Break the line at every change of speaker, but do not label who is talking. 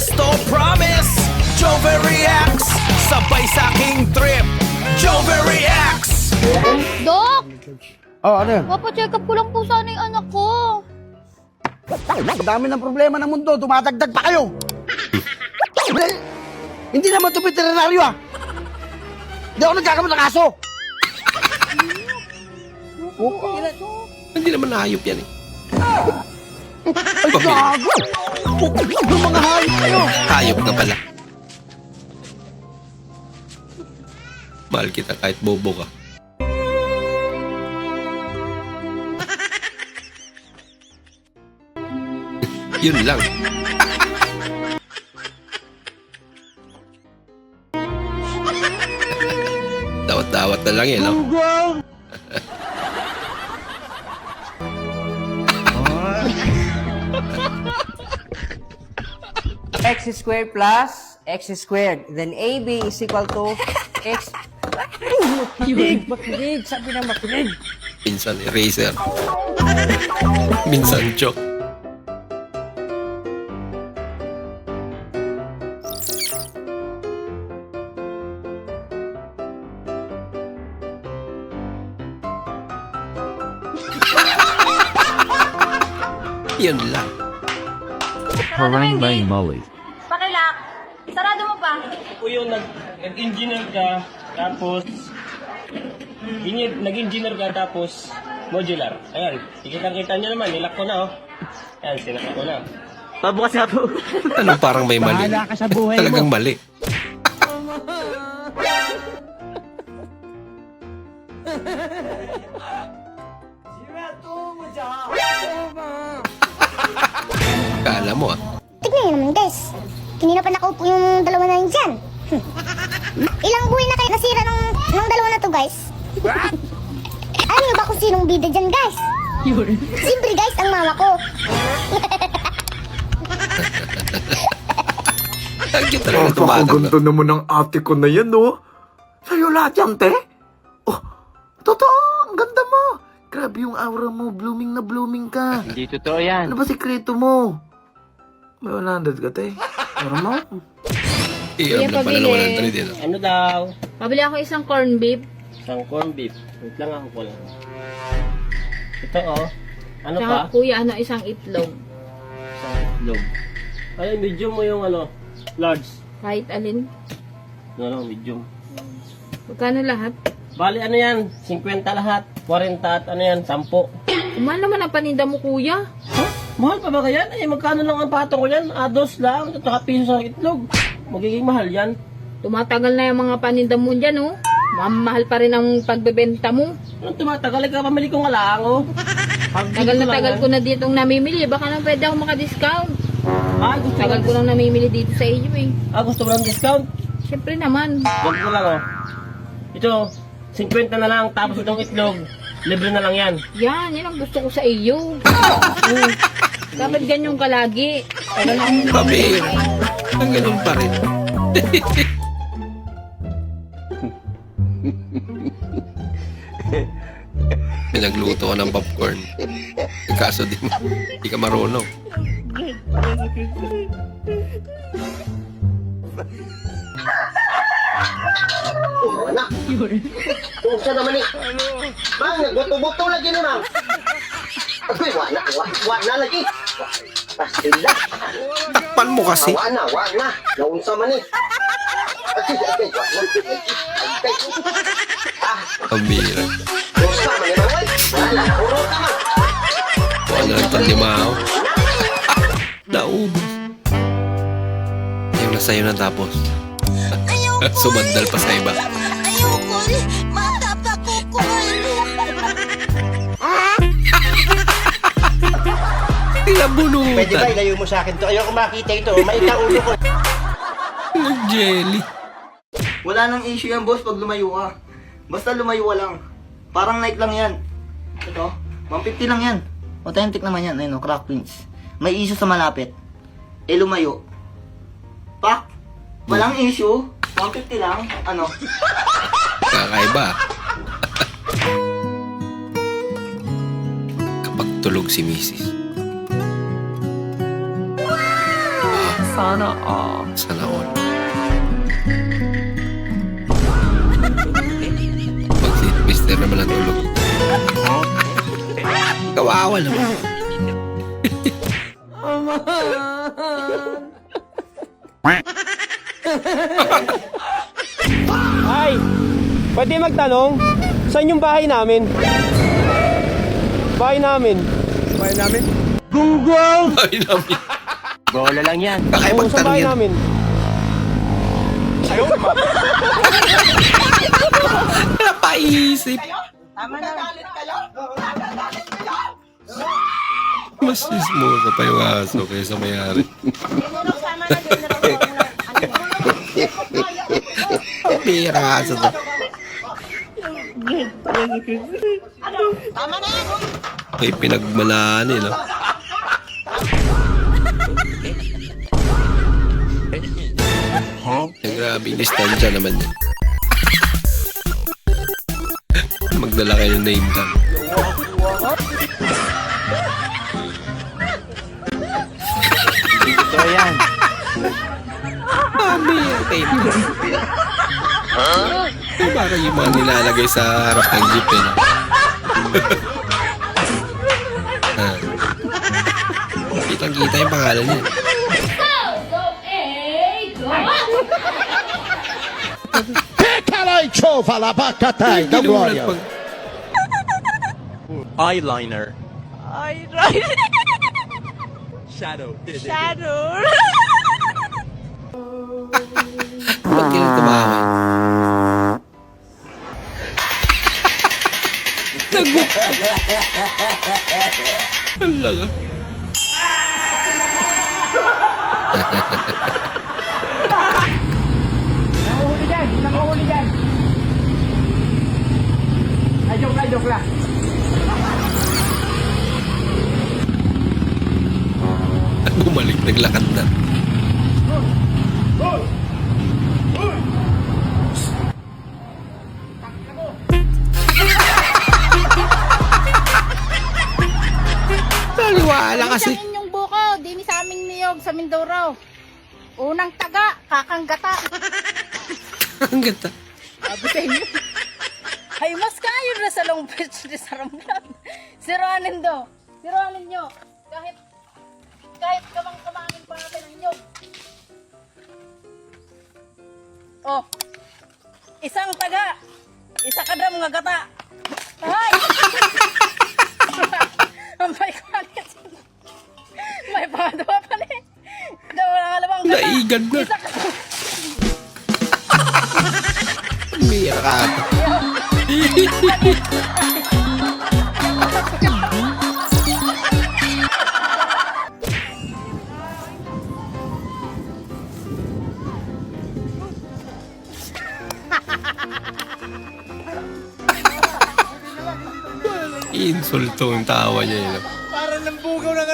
Esto promise, Jover reacts. Sabay sa aking trip, Jover reacts.
Dok!
Oh, ano yun?
Papacheck up ko lang po sana yung anak ko.
Ang dami ng problema ng mundo, dumadagdag pa kayo. Hindi naman ito veterinaryo ah. Hindi ako nagkakamot ng kaso.
Hindi naman nahayop yan eh.
Ay, gago! Yung mga hayop kayo.
Hayop ka pala. Mahal kita kahit bobo ka. Yun lang. Dawat-dawat na lang yan, no?
X squared plus X squared. Then AB is equal to X. Makinig. Sabi na makinig.
Minsan eraser. Minsan joke. Yun lang.
Harangbang Molly.
Pakilak. Sarado mo pa.
Kung yung nag-engineer ka, tapos nag-engineer ka, tapos modular. Ayan, kita nyo naman, nilak ko na, oh. Ayan, sinaka ko na. Pabukas nga po.
Anong parang may mali?
Bahala ka sa buhay
Talagang
mo.
mali. Kala mo ah.
Tignan nyo naman guys. Kanina pa nakaupo yung dalawa na yun dyan. Ilang buhay na kayo nasira ng dalawa na to guys. Alam nyo ba kung sinong bida dyan guys? Siyempre guys, ang mama ko.
Ang cute talaga tumatag.
Napakaganda naman ng ate ko na yan, no? Sa'yo lahat yan, te? Oh, totoo, ang ganda mo. Grabe yung aura mo, blooming na blooming ka.
Hindi totoo yan.
Ano ba sikreto mo? May 100 ka, te. Aura mo?
Iram na pala ng 100 yan.
Ano daw?
Pabili ako isang corn beef.
Isang corn beef. Wait lang ako ko lang. Ito, oh. Ano
Tsaka
pa?
kuya, isang itlog.
Isang itlog. Ay, medium mo yung ano, large.
Kahit alin.
No, medium.
Magkano lahat?
Bali, ano yan? 50 lahat. 40 at ano yan? 10.
Mahal naman ang paninda mo kuya.
Huh? Mahal pa ba yan? Eh, magkano lang ang patong ko yan? Ados lang. Tsaka piso sa itlog. Magiging mahal yan.
Tumatagal na yung mga paninda mo dyan, oh. Mahal pa rin ang pagbebenta mo.
Anong tumatagal? Pamili ko nga lang, oh.
Tagal na tagal ko na ditong namimili. Baka nang pwede ako maka-discount.
Ah, gusto
Tagal ko nang namimili dito sa iyo, eh.
gusto mo ng discount?
Siyempre naman.
Wag ko lang, oh. Ito, 50 na lang. Tapos itong itlog, libre na lang yan.
Yan ang gusto ko sa iyo. Dapat ganyan ka lagi. Tagal na akong
Babe, ang ganun pa rin. Pinagluto ko ng popcorn. Kaso di ka marunong.
Anak. Kung siya naman eh. Bang, nagbuto-buto lagi ni ma'am. Agoy, wala lagi. Pastila.
Pan mo kasi.
Wala na. Naunsa man eh. Agay, wala.
Ang bira.
Unsa man eh, ma'am. Wala, urot naman.
Buwan na lang panlimao. Naubos. Yung nasa iyo na tapos. Sumandal pa sa iba.
Ayoko, matapakukul.
Tila bunutan.
Pwede ba ilayo mo sa akin to? Ayoko makita ito. Maika ulo ko.
Jelly.
Wala nang issue yan, boss, pag lumayo ka. Basta lumayo ka lang. Parang Nike lang yan. Ito, 150 lang yan. Authentic naman yan. Ayun, crack prints. May issue sa malapit. Eh, lumayo. Pak! Walang issue. 150 lang. Ano?
Kakaiba. Kapag tulog si Mrs. Sana all. Pag si Twister naman ang tulog. Kawawa naman.
Ay, pwede magtanong, saan yung bahay namin? Bahay namin.
Ay namin.
Bola lang yan.
Kakaya
Oo, saan
magtanong
bahay
yan.
namin?
Napaisip. Mas sismosa pa yung aso kaysa mayari. Pira aso to. Ay, pinagmanaan eh, no? Yung grabe, distansya naman yun. Magdala kayo ng name tag.
Ito yan.
Name tag. Parang yung mga nilalagay sa harap ng jeep eh, no? Ah. Kitang-kita yung pangalan niya.
Eyeliner.
Ba't ka nang tumawa? Ang laga.
Joke lang.
At bumalik, naglakad na. Naliwala kasi.
Sa inyong buko, dini sa aming niyog sa Mindoro. Unang taga, kakanggata.
Ang ganda.
Sabi sa inyo. Ay, mas kayo na sa long beach ni Saramlan. Siruanin do. Siruanin nyo. Kahit kamang-kamangin pa natin ang nyog. Oh. Isang taga. Isa kadam nga gata. Ay! May kwangit. May pangadwa pa ni. Daw lang alamang gata.
Naigan na.
Isa kadam.
Mira ka ata. Insulto ang tawa niya yun.
Para ng bugaw na